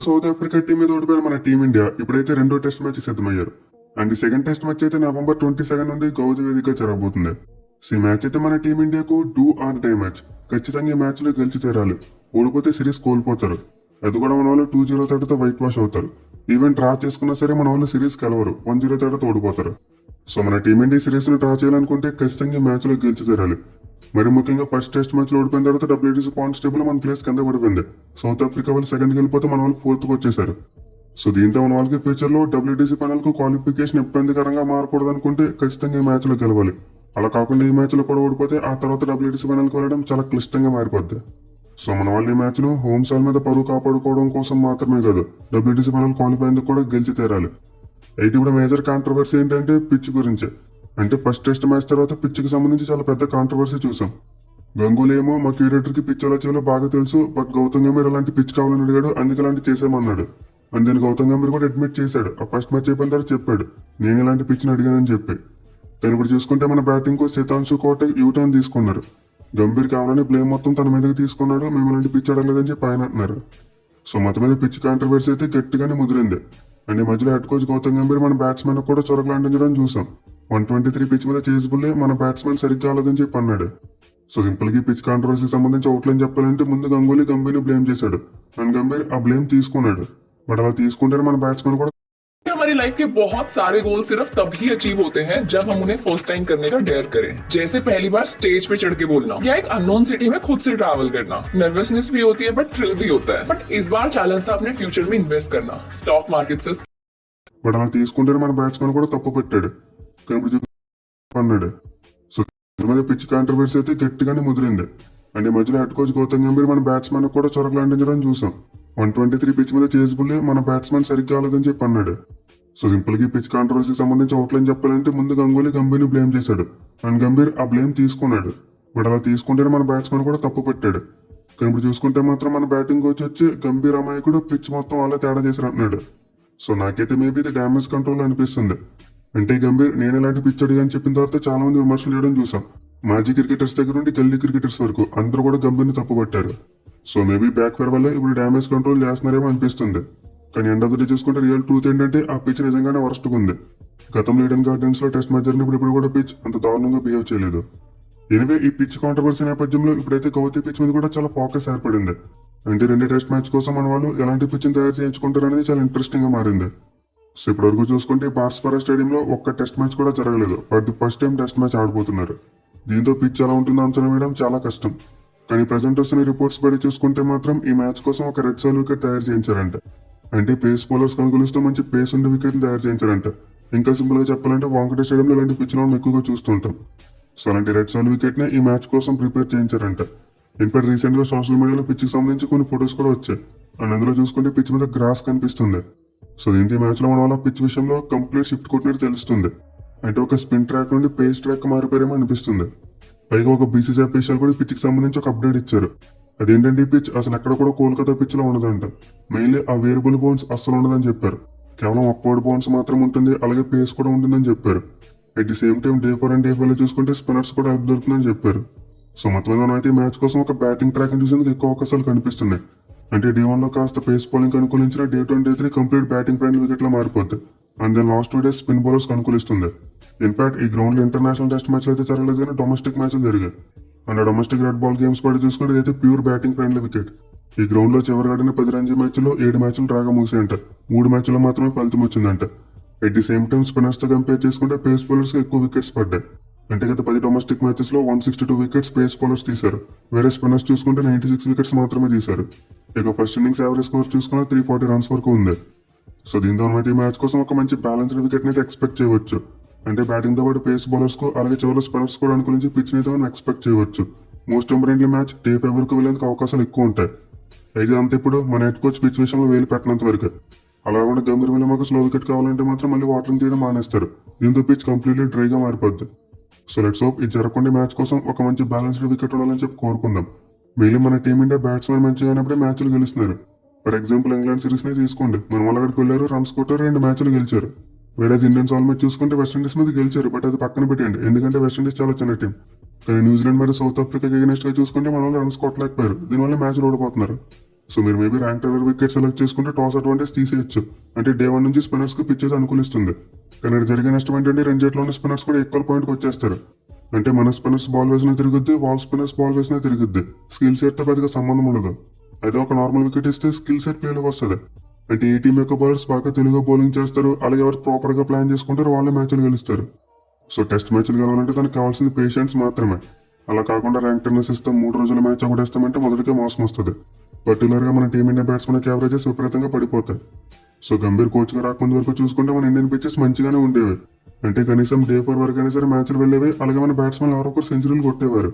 South Africa team మీద ఓడిపోయిన మన టీమిండియా ఇప్పుడైతే రెండో టెస్ట్ మ్యాచ్ సిద్ధమయ్యారు. అండ్ ఈ సెకండ్ టెస్ట్ మ్యాచ్ అయితే నవంబర్ 22 నుండి గౌతీ వేదిక జరగబోతుంది. సో ఈ మ్యాచ్ అయితే మన టీమిండియాకు డూ ఆర్ డై మ్యాచ్. ఖచ్చితంగా ఈ మ్యాచ్ లో గెలిచి తీరాలి. ఓడిపోతే సిరీస్ కోల్పోతారు. అది కూడా మన వాళ్ళు 2-0 తేడాతో వైట్ వాష్ అవుతారు. ఈవెన్ డ్రా చేసుకున్నా సరే మన వాళ్ళు సిరీస్ గెలవరు, 1-0 తేడాతో ఓడిపోతారు. సో మన టీమిండియా సిరీస్ ను డ్రా చేయాలనుకుంటే ఖచ్చితంగా ఈ మ్యాచ్ లో గెలిచి తీరాలి. మరి ముఖ్యంగా ఫస్ట్ టెస్ట్ మ్యాచ్ లో ఓడిపోయిన తర్వాత WTC పాయింట్స్ టేబుల్ మన ప్లేస్ కింద పడిపోయింది. సౌత్ ఆఫ్రికా వాళ్ళు సెకండ్ వెళ్ళిపోతే మన వాళ్ళు 4th వచ్చేసారు. సో దీంతో మన వాళ్ళకి ఫ్యూచర్ లో WTC ఫైనల్ కు క్వాలిఫికేషన్ ఇబ్బందికరంగా మారకూడదు అనుకుంటే ఖచ్చితంగా ఈ మ్యాచ్ లో గెలవాలి. అలా కాకుండా ఈ మ్యాచ్ లో కూడా ఓడిపోతే ఆ తర్వాత WTC ఫైనల్ కి వెళ్ళడం చాలా క్లిష్టంగా మారిపోద్ది. సో మన వాళ్ళు ఈ మ్యాచ్ ను హోమ్ సాల్ మీద పరువు కాపాడుకోవడం కోసం మాత్రమే కాదు, WTC ఫైనల్ క్వాలిఫై అయ్యేందుకు కూడా గెలిచి తీరాలి. అయితే ఇప్పుడు మేజర్ కాంట్రవర్సీ ఏంటంటే పిచ్ గురించి. అంటే ఫస్ట్ టెస్ట్ మ్యాచ్ తర్వాత పిచ్ కి సంబంధించి చాలా పెద్ద కాంట్రవర్సీ చూసాం. గంగూలీ ఏమో మా క్యూరేటర్ కి పిచ్ ఎలా చేయాలో బాగా తెలుసు, బట్ గౌతమ్ గంభీర్ అలాంటి పిచ్ కావాలని అడిగాడు, అందుకే అలాంటి చేసామన్నాడు. అండ్ దీన్ని గౌతమ్ గంభీర్ కూడా అడ్మిట్ చేశాడు. ఆ ఫస్ట్ మ్యాచ్ అయిపోయిన తర్వాత చెప్పాడు, నేను ఇలాంటి పిచ్ని అడిగానని చెప్పి. కానీ ఇప్పుడు చూసుకుంటే మన బ్యాటింగ్ కు శతాంశు కోట యూటర్న్ తీసుకున్నారు. గంభీర్ కావాలని బ్లేమ్ మొత్తం తన మీదకి తీసుకున్నాడు, మేము ఇలాంటి పిచ్ అడగలేదని చెప్పి ఆయన అంటున్నారు. సో మొత్తం మీద పిచ్ కాంట్రవర్సీ అయితే గట్టిగానే ముదిరింది. అండ్ ఈ మధ్యలో హెడ్ కోచ్ గౌతమ్ గంభీర్ మన బ్యాట్స్మెన్ కూడా చొరగలాంటించడం చూసాం. 123 పిచ్ మీద చేసిబుల్లే మన బ్యాట్స్మెన్ సరిగ్గా కాలేదని చెప్పి అన్నాడు. సో సింపుల్ గా పిచ్ కాంట్రవర్సీ సంబంధించి అవుట్లైన్ చెప్పాలంటే ముందు గంగూలీ గంభీర్ని బ్లేమ్ చేశాడు. అండ్ గంభీర్ ఆ బ్లేమ్ తీసుకున్నాడు. బట్ అలా తీసుకుంటే మన బ్యాట్స్మెన్ కూడా हमारी लाइफ के बहुत सारे गोल सिर्फ तभी अचीव होते हैं जब हम उन्हें फर्स्ट टाइम करने का डेयर करें। जैसे पहली बार स्टेज पे चढ़ के बोलना या एक अननोन सिटी में खुद से ट्रैवल करना। नर्वसनेस भी होती है बट थ्रिल भी होता है। बट इस बार चैलेंज था अपने फ्यूचर में इन्वेस्ट करना स्टॉक मार्केट से। బట్ అలా తీసుకుంటే మన బ్యాట్స్మెన్ కూడా తప్పు పెట్టాడు అన్నాడు. సో దీని మీద పిచ్ కాంట్రవర్సీ అయితే గట్టిగానే ముదిరింది. అండ్ ఈ మధ్యలో హెడ్ కోచ్ గౌతమ్ గంభీర్ మన బ్యాట్స్మెన్ కూడా చొరగలాంటించడం చూసాం. 123 పిచ్ మీద చేసిబుల్లే మన బ్యాట్స్మెన్ సరిగ్గా కాలేదని చెప్పి అన్నాడు. సో సింపుల్ గా పిచ్ కాంట్రవర్సీ సంబంధించి అవుట్లైన్ చెప్పాలంటే ముందు గంగూలీ గంభీర్ని బ్లేమ్ చేశాడు. అండ్ గంభీర్ ఆ బ్లేమ్ తీసుకున్నాడు. బట్ అలా తీసుకుంటే మన బ్యాట్స్మెన్ కూడా తప్పు పెట్టాడు. కానీ ఇప్పుడు చూసుకుంటే మాత్రం మన బ్యాటింగ్ కోచ్ వచ్చి గంభీర్ అమాయకుడు పిచ్ మొత్తం అలా తేడా చేశారు అంటున్నాడు. సో నాకైతే మేబీ ఇది డ్యామేజ్ కంట్రోల్ అనిపిస్తుంది. అంటే గంభీర్ నేను ఇలాంటి పిచ్ అడిగాని చెప్పిన తర్వాత చాలా మంది విమర్శలు చేయడం చూసాం. మాజీ క్రికెటర్స్ దగ్గర నుండి గల్లీ క్రికెటర్స్ వరకు అందరూ కూడా గంభీర్ని తప్పుపట్టారు. సో మేబీ బ్యాక్ ఫేర్ వల్ల ఇప్పుడు డ్యామేజ్ కంట్రోల్ చేస్తున్నారేమో అనిపిస్తుంది. కానీ ఎండ్ ఆఫ్ ద డే చూసుకుంటే రియల్ ట్రూత్ ఏంటంటే ఆ పిచ్ నిజంగానే వరస్ట్ ఉంది. గతంలో ఈడెన్ గార్డెన్స్ లో టెస్ట్ మ్యాచ్ జరిగినప్పుడు ఇప్పుడు కూడా పిచ్ అంత దారుణంగా బిహేవ్ చేయలేదు. ఎనివే ఈ పిచ్ కాంట్రవర్సీ నేపథ్యంలో ఇప్పుడైతే గౌతీ పిచ్ మీద కూడా చాలా ఫోకస్ ఏర్పడింది. అంటే 2 టెస్ట్ మ్యాచ్ కోసం మన వాళ్ళు ఎలాంటి పిచ్ని తయారు చేయించుకుంటారు అనేది చాలా ఇంట్రెస్టింగ్ గా మారింది. సో ఇప్పటివరకు చూసుకుంటే బార్స్పరా స్టేడియంలో ఒక్క టెస్ట్ మ్యాచ్ కూడా జరగలేదు. For the first time test match ఆడబోతున్నారు. దీంతో పిచ్ ఎలా ఉంటుందో అంచనా వేయడం చాలా కష్టం. కానీ ప్రజెంట్ వస్తున్న రిపోర్ట్స్ బట్టి చూసుకుంటే మాత్రం ఈ మ్యాచ్ కోసం ఒక రెడ్ సాల్ వికెట్ తయారు చేయించారంట. అంటే పేస్ బౌలర్స్ కనుగొలిస్తూ మంచి పేస్ ఉండే వికెట్ తయారు చేయించారంట. ఇంకా సింపుల్ గా చెప్పాలంటే వాంకటే స్టేడియంలో ఇలాంటి పిచ్ మనం ఎక్కువగా చూస్తుంటాం. సో అలాంటి రెడ్ సాల్ వికెట్ ని ఈ మ్యాచ్ కోసం ప్రిపేర్ చేయించారంట. ఇన్ఫాక్ట్ రీసెంట్ గా సోషల్ మీడియాలో పిచ్ కి సంబంధించి కొన్ని ఫొటోస్ కూడా వచ్చాయి. అండ్ అందులో చూసుకుంటే పిచ్ మీద గ్రాస్ కనిపిస్తుంది. సో దీంతో ఈ మ్యాచ్ లో మన వాళ్ళ పిచ్ విషయంలో కంప్లీట్ షిఫ్ట్ కొట్టినట్టు తెలుస్తుంది. అంటే ఒక స్పిన్ ట్రాక్ నుండి పేస్ ట్రాక్ మారిపోయారేమో అనిపిస్తుంది. పైగా ఒక BCCI అఫీషియల్ కూడా పిచ్ కి సంబంధించి ఒక అప్డేట్ ఇచ్చారు. అదేంటంటే ఈ పిచ్ అసలు ఎక్కడ కూడా కోల్కతా పిచ్ లో ఉండదంట. మెయిన్లీ ఆ వేరియబుల్ బౌన్స్ అస్సలు ఉండదని చెప్పారు. కేవలం అప్వర్డ్ బౌన్స్ మాత్రం ఉంటుంది, అలాగే పేస్ కూడా ఉంటుందని చెప్పారు. At the same time Day 4 and Day 5 లో చూసుకుంటే స్పిన్నర్స్ కూడా హెల్ప్ దొరుకుతుందని చెప్పారు. సో మొత్తం మీద అయితే మ్యాచ్ కోసం ఒక బ్యాటింగ్ ట్రాక్ చూసేందుకు ఎక్కువ అవకాశాలు కనిపిస్తున్నాయి. అంటే Day 1 లో కాస్త పేస్ బౌలింగ్ అనుకూలించిన Day 2 and Day 3 complete batting friendly wicket లో మారిపోద్ది. And then last 2 days spin bowlers అనుకూలిస్తుంది. ఇన్ఫాక్ట్ ఈ గ్రౌండ్ లో ఇంటర్నేషనల్ టెస్ట్ మ్యాచ్లు అయితే జరగలేదు, కానీ డొమెస్టిక్ మ్యాచ్లు జరిగాయి. And domestic red ball games పడి చూసుకుంటే ఇదైతే ప్యూర్ బ్యాటింగ్ ఫ్రెండ్లీ వికెట్. ఈ గ్రౌండ్ లో చివరి ఆడిన 10 రంజీ మ్యాచ్లో 7 మ్యాచ్లు డ్రాగా మూసాయంట. 3 మ్యాచ్లో మాత్రమే ఫలితం వచ్చిందంట. At the same time spinners తో కంపేర్ చేసుకుంటే పేస్ బౌలర్స్ ఎక్కువ వికెట్స్ పడ్డాయి. అంటే గత 10 డొమెస్టిక్ మ్యాచెస్ లో 162 వికెట్స్ పేస్ బౌలర్స్ తీశారు. వేరే స్పిన్నర్స్ చూసుకుంటే 96 వికెట్స్ మాత్రమే తీశారు. ఇక ఫస్ట్ ఇన్నింగ్స్ యావరేజ్ స్కోర్ చూసుకున్న 340 రన్స్ వరకు ఉంది. సో దీంతో అయితే ఈ మ్యాచ్ కోసం ఒక మంచి బ్యాలెన్స్డ్ వికెట్ అయితే ఎక్స్పెక్ట్ చేయవచ్చు. అంటే బ్యాటింగ్ తో పాటు పేస్ బౌలర్స్ కు అలాగే చివరిలో స్పిన్నర్స్ కూడా అనుకూలించి పిచ్ అయితే మనం ఎక్స్పెక్ట్ చేయవచ్చు. మోస్ట్ ఇంపార్టెంట్లీ మ్యాచ్ Day 5 వరకు వెళ్ళేందుకు అవకాశాలు ఎక్కువ ఉంటాయి. అయితే అంత ఇప్పుడు మన హెడ్ కోచ్ పిచ్ విషయంలో వేలు పెట్టినంత వరకు. అలా కాకుండా గంభీర్ వల్ల మాకు స్లో వికెట్ కావాలంటే మాత్రం మళ్ళీ వాటరింగ్ చేయడం మానేస్తారు. దీంతో పిచ్ కంప్లీట్లీ డ్రైగా మారిపోద్ది. సో లెట్స్ హోప్ ఇది జరగకుండా మ్యాచ్ కోసం ఒక మంచి బ్యాలెన్స్డ్ వికెట్ ఉండాలని చెప్పి కోరుకుందాం. మెయిన్లీ మన టీమిండియా బ్యాట్స్మెన్ మంచిగా అయినప్పుడే మ్యాచ్లు గెలుస్తున్నారు. ఫర్ ఎగ్జాంపుల్ ఇంగ్లాండ్ సిరీస్ నే తీసుకోండి. మన వాళ్ళు అక్కడికి వెళ్ళారు, రన్స్ కొట్టారు, 2 మ్యాచ్లు గెలిచారు. వేరే ఇండియన్స్ ఆల్మోస్ట్ చూసుకుంటే వెస్టిండీస్ మీద గెలిచారు, బట్ అది పక్కన పెట్టండి, ఎందుకంటే వెస్టిండీస్ చాలా చిన్న టీం. కానీ న్యూజిలాండ్ మరియు సౌత్ ఆఫ్రికాకి ఎగనెస్ట్ గా చూసుకుంటే మన వాళ్ళు రన్స్ కొట్టలేకపోయారు. దీనివల్ల మ్యాచ్ ఓడిపోతున్నారు. సో మీరు మేబీ ర్యాంక్ టెన్నర్ వికెట్ సెలెక్ట్ చేసుకుంటే టాస్ అడ్వాంటేజ్ తీసేయచ్చు. అంటే డే 1 నుంచి స్పిన్నర్స్ కి పిచ్చెస్ అనుకూలిస్తుంది. కానీ ఇక్కడ జరిగే నష్టం ఏంటంటే రెండు జట్ల ఉన్న స్పిన్నర్స్ కూడా ఈక్వల్ పాయింట్కి వచ్చేస్తారు. అంటే మన స్పిన్నర్స్ బాల్ వేసినా తిరుగుద్ది, వాళ్ళ స్పిన్నర్స్ బాల్ వేసినా తిరుగుద్ది. స్కిల్ సెట్ తో పెద్దగా సంబంధం ఉండదు. అయితే ఒక నార్మల్ వికెట్ ఇస్తే స్కిల్ సెట్ ప్లేలోకి వస్తుంది. అంటే ఈ టీం యొక్క బౌలర్స్ బాగా తెలుగుగా బౌలింగ్ చేస్తారు, అలాగే ఎవరు ప్రాపర్ గా ప్లాన్ చేసుకుంటారు వాళ్ళే మ్యాచ్లు గెలుస్తారు. సో టెస్ట్ మ్యాచ్లు గెలవాలంటే తనకు కావాల్సింది పేషెన్స్ మాత్రమే. అలా కాకుండా ర్యాంక్ టెన్నర్స్ ఇస్తాం 3 రోజుల మ్యాచ్ ఒకటేస్తామంటే మొదటికే మోసం వస్తుంది. పర్టికులర్ గా మన టీమిండియా బ్యాట్స్మెన్ యావరేజెస్ విపరీతంగా పడిపోతాయి. సో గంభీర్ కోచ్ గా రాకముందు వరకు చూసుకుంటే మన ఇండియన్ పిచ్చెస్ మంచిగానే ఉండేవి. అంటే కనీసం డే 4 వరకు అయినా సరే మ్యాచ్లు వెళ్ళేవి. అలాగే మన బ్యాట్స్మెన్ ఎవరో ఒకరు సెంచరీలు కొట్టేవారు.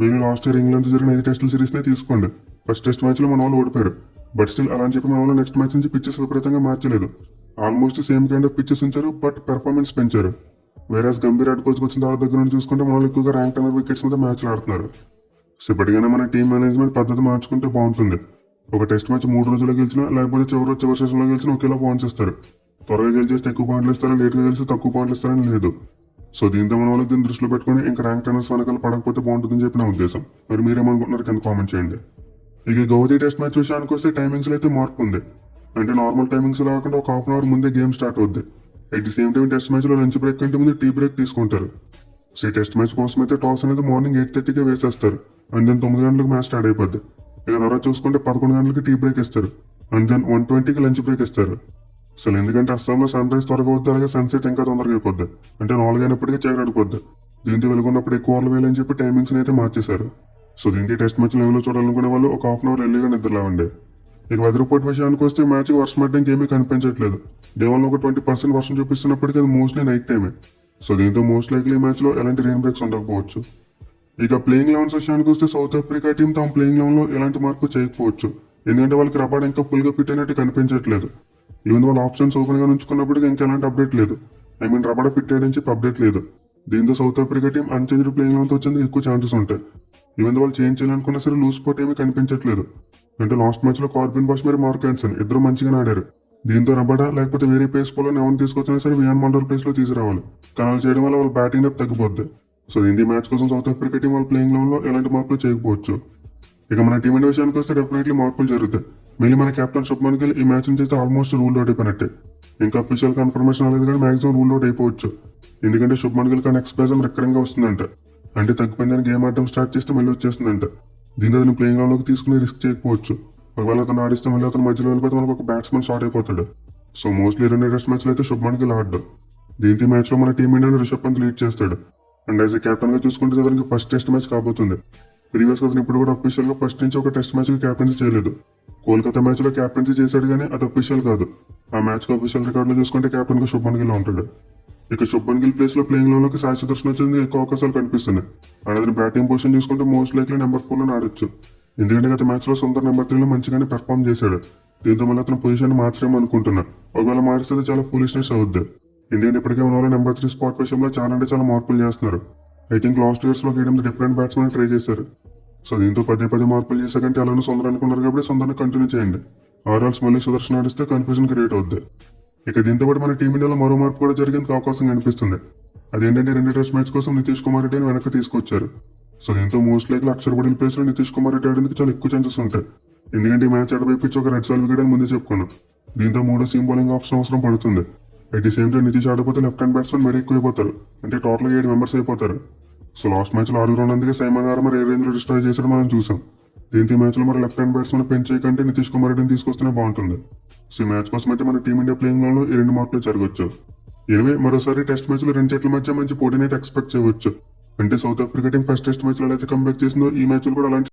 మేము లాస్ట్ ఇయర్ ఇంగ్లాండ్ జరిగిన 5 టెస్టుల సిరీస్ నే తీసుకోండి. ఫస్ట్ టెస్ట్ మ్యాచ్ లో మన వాళ్ళు ఓడిపోయారు. బట్ స్టిల్ అలా అని చెప్పి మన వాళ్ళు నెక్స్ట్ మ్యాచ్ నుంచి పిచ్చెస్ విపరీతంగా మార్చలేదు. Almost same kind of pitches ఉంచారు, బట్ పెర్ఫార్మెన్స్ పెంచారు. వేరేస్ గంభీర్ హెడ్ కోచ్ వచ్చిన తర్వాత దగ్గర నుండి చూసుకుంటే మన వాళ్ళు ఎక్కువగా ర్యాంక్ టెన్నర్ వికెట్స్ మీద మ్యాచ్లు ఆడుతున్నారు. సో ఇప్పటికైనా మన టీం మేనేజ్మెంట్ పద్ధతి మార్చుకుంటే బాగుంటుంది. ఒక టెస్ట్ మ్యాచ్ 3 రోజుల్లో గెలిచినా లేకపోతే చివరి సెషన్లో గెలిచినా ఒకేలా పాయింట్స్ ఇస్తారు. త్వరగా గెలిచేస్తే ఎక్కువ పాయింట్లు ఇస్తారా, లేట్గా గెలిస్తే తక్కువ పాయింట్లు ఇస్తారని లేదు. సో దీంతో మన వాళ్ళు దీన్ని దృష్టిలో పెట్టుకుని ఇంకా ర్యాంక్ టెన్నర్స్ వెనకాల పడకపోతే బాగుంటుందని చెప్పి నా ఉద్దేశం. మరి మీరేమనుకుంటున్నారు కింద కామెంట్ చేయండి. ఇక గౌహతి టెస్ట్ మ్యాచ్ విషయానికి వస్తే టైమింగ్స్ లో అయితే మార్పు ఉంది. అంటే నార్మల్ టైమింగ్స్ కాకుండా ఒక హాఫ్ అన్ అవర్ ముందే గేమ్ స్టార్ట్ అవుద్ది. At the same time test match లో లంచ్ బ్రేక్ కంటే ముందు టీ బ్రేక్ తీసుకుంటారు. సో ఈ టెస్ట్ మ్యాచ్ కోసం అయితే టాస్ అనేది మార్నింగ్ 8:30కే వేసేస్తారు. అండ్ దెన్ 9 గంటలకు మ్యాచ్ స్టార్ట్ అయిపోద్ది. ఇక తర్వాత చూసుకుంటే 11 గంటలకి టీ బ్రేక్ ఇస్తారు. అండ్ దెన్ 1:20కి లంచ్ బ్రేక్ ఇస్తారు. అసలు ఎందుకంటే అస్సాంలో సన్ రైజ్ త్వరగా అవుద్ది, అలాగే సన్సెట్ ఇంకా తొందరగా అయిపోద్ది. అంటే 4 అయినప్పటికీ చీకటిపోద్ది. దీంతో వెలుగున్నప్పుడు ఎక్కువ ఓవర్లు వేయాలని చెప్పి టైమింగ్స్ అయితే మార్చేశారు. సో దీనికి టెస్ట్ మ్యాచ్ లెవెల్లో చూడాలనుకునే వాళ్ళు ఒక హాఫ్ అన్ అవర్ ఎర్లీగా నిద్రలేవండి. ఇక వెదర్ రిపోర్ట్ విషయానికి వస్తే మ్యాచ్ వర్షం పడడానికి ఏమీ కనిపించట్లేదు. డే 1లో ఒక 20% వర్షం చూపిస్తున్నప్పటికీ అది మోస్ట్లీ నైట్ టైమే. సో దీంతో మోస్ట్ లైక్లీ మ్యాచ్ లో ఎలాంటి రెయిన్ బ్రేక్స్ ఉండకపోవచ్చు. ఇక ప్లేయింగ్ 11 విషయానికి వస్తే సౌత్ ఆఫ్రికా టీం తమ ప్లేయింగ్ 11లో ఎలాంటి మార్పు చేయకపోవచ్చు. ఎందుకంటే వాళ్ళకి రబాడ్ ఇంకా ఫుల్ గా ఫిట్ అయినట్టు కనిపించట్లేదు. ఈవెన్ వాళ్ళ ఆప్షన్స్ ఓపెన్ గా ఉంచుకున్నప్పటికీ ఇంకా ఎలాంటి అప్డేట్ లేదు. రబాడ ఫిట్ అయ్యని చెప్పి అప్డేట్ లేదు. దీంతో South Africa team unchanged playing 11తో వచ్చేందుకు ఎక్కువ ఛాన్సెస్ ఉంటాయి. ఈవెన్ వాళ్ళు చేంజ్ చేయాలనుకున్నా సరే లూజ్ స్పాట్ ఏమీ కనిపించట్లేదు. అంటే లాస్ట్ మ్యాచ్ లో కార్బిన్ బాష్ మరి మార్క్ ఆండర్సన్ ఇద్దరు మంచిగానే ఆడారు. దీంతో రబాడ లేకపోతే వేరే పేస్ బౌలర్ ఎవరిని తీసుకొచ్చినా సరే వియాన్ మాల్డర్ ప్లేస్ లో తీసుకురావాలి. కనాల్ చేయడం వల్ల వాళ్ళ బ్యాటింగ్ డెప్త్ తగ్గిపోద్ది. సో దీని మ్యాచ్ కోసం సౌత్ ఆఫ్రికా టీం వాళ్ళ ప్లేయింగ్ 11లో ఎలాంటి మార్పులు చేయకపోవచ్చు. ఇక మన టీం ఇండియా విషయానికి వస్తే డెఫినెట్లీ మార్పులు జరుగుతాయి. మళ్ళీ మన కెప్టెన్ శుభ్మన్ గిల్ ఈ మ్యాచ్ నుంచి అయితే ఆల్మోస్ట్ రూల్ అవుట్ అయిపోయినట్టే. ఇంకా అఫీషియల్ కన్ఫర్మేషన్ అనేది కానీ మాక్సిమం రూల్ అవుట్ అయిపోవచ్చు. ఎందుకంటే శుభ్మన్ గిల్ కానీ ఎక్స్ప్రెషన్ రికరింగ్ గా వస్తుందంట. అంటే తగ్గిపోయిందని గేమ్ ఆడటం స్టార్ట్ చేస్తే మళ్ళీ వచ్చేస్తుందంట. దీంతో అతను ప్లేయింగ్ లోకి తీసుకుని రిస్క్ చేయకపోవచ్చు. ఒకవేళ అతను ఆడిస్తే మళ్ళీ అతను మధ్యలో వెళ్ళిపోతే మనకు ఒక బ్యాట్స్మెన్ షార్ట్ అయిపోతాడు. సో మోస్ట్లీ 2 టెస్ట్ మ్యాచ్లు అయితే శుభ్మన్ గిల్ ఆడ్డు. దీంతో మ్యాచ్ లో మన టీం ఇండియాని రిషబ్ పంత్ లీడ్ చేస్తాడు. అండ్ యాజ్ ఎ కెప్టెన్ గా చూసుకుంటే అతనికి ఫస్ట్ టెస్ట్ మ్యాచ్ కాబోతుంది. ప్రీవియస్ అతను ఇప్పుడు కూడా అఫీషియల్ గా ఫస్ట్ నుంచి ఒక టెస్ట్ మ్యాచ్ కి క్యాప్టెన్సీ చేయలేదు. కోల్కతా మ్యాచ్ లో క్యాప్టెన్సీ చేశాడు కానీ అది అఫీషియల్ కాదు. ఆ మ్యాచ్ కు అఫీషియల్ రికార్డ్ లో చూసుకుంటే కెప్టెన్ గా శుభ్మన్ గిల్ ఉంటాడు. ఇక శుభ్మన్ గిల్ ప్లేస్ లో ప్లేయింగ్ లోకి సాయి సుదర్శన్ వచ్చింది ఎక్కువ అవకాశాలు కనిపిస్తున్నాయి. అండ్ అతని బ్యాటింగ్ పొజిషన్ చూసుకుంటే మోస్ట్ లైక్లీ నెంబర్ 4 లో ఆడొచ్చు. ఎందుకంటే గత మ్యాచ్ లో సుందర్ నెంబర్ 3 లో మంచిగానే పెర్ఫార్మ్ చేశాడు. దీంతో మళ్ళీ అతను పొజిషన్ మార్చరేమో అనుకుంటున్నా. ఒకవేళ మారిస్తే చాలా ఫూలిష్నెస్ అవుద్ది. ఎందుకంటే ఇప్పటికే ఉన్న వాళ్ళు నెంబర్ 3 స్పాట్ విషయంలో చాలా అంటే చాలా మార్పులు చేస్తున్నారు. ఐ థింక్ లాస్ట్ ఇయర్స్ లో 8 డిఫరెంట్ బ్యాట్స్మెన్ ట్రై చేశారు. సో దీంతో 10 మార్పులు చేశాకంటే అలానే సుందర్ అనుకున్నారు కాబట్టి సుందర్ని కంటిన్యూ చేయండి. ఆర్ఆర్స్ మళ్ళీ సుదర్శన్ ఆడిస్తే కన్ఫ్యూజన్ క్రియేట్ అవుద్ది. ఇక దీంతో పాటు మన టీమిండియాలో మరో మార్పు కూడా జరిగేందుకు అవకాశం కనిపిస్తుంది. అదేంటంటే 2 టెస్ట్ మ్యాచ్ కోసం నితీష్ కుమార్ రెడ్డిని వెనక్కి తీసుకొచ్చారు. సో దీంతో most like Akshar Patel place లో నితీష్ కుమార్ రెడ్డి ఆడేందుకు చాలా ఎక్కువ ఛాన్సెస్ ఉంటాయి. ఎందుకంటే ఈ మ్యాచ్ ఆడబైపించి ఒక రెడ్ సాల్ వికెట్ అని ముందే చెప్పుకున్నాం. దీంతో 3 సీమ్ బౌలింగ్ ఆప్షన్ అవసరం పడుతుంది. At the same time Nitish ఆడిపోతే లెఫ్ట్ హ్యాండ్ బ్యాట్స్మెన్ మరీ ఎక్కువ అయిపోతారు. అంటే టోటల్ 7 మెంబర్స్ అయిపోతారు. సో లాస్ట్ మ్యాచ్ లో 6 ఉన్నందుకే సైమన్ ఆర్మర్ ఏ రేంజ్ లో డిస్ట్రాయ్ చేశాడు మనం చూసాం. దీంతో ఈ మ్యాచ్ లో మరి లెఫ్ట్ హ్యాండ్ బ్యాట్స్మెన్ పెంచే కంటే నితీష్ కుమార్ రెడ్డిని తీసుకొస్తేనే బాగుంటుంది. సో ఈ మ్యాచ్ కోసం అయితే మన టీమిండియా ప్లేయింగ్ లో ఈ 2 మార్పులు జరగవచ్చు. ఎనివే మరోసారి టెస్ట్ మ్యాచ్ లో 2 జట్ల మధ్య మంచి పోటీని అయితే ఎక్స్పెక్ట్ చేయవచ్చు. అంటే south Africa team first test match లో అయితే కంబ్యాక్ చేసిందో ఈ మ్యాచ్ కూడా అలాంటి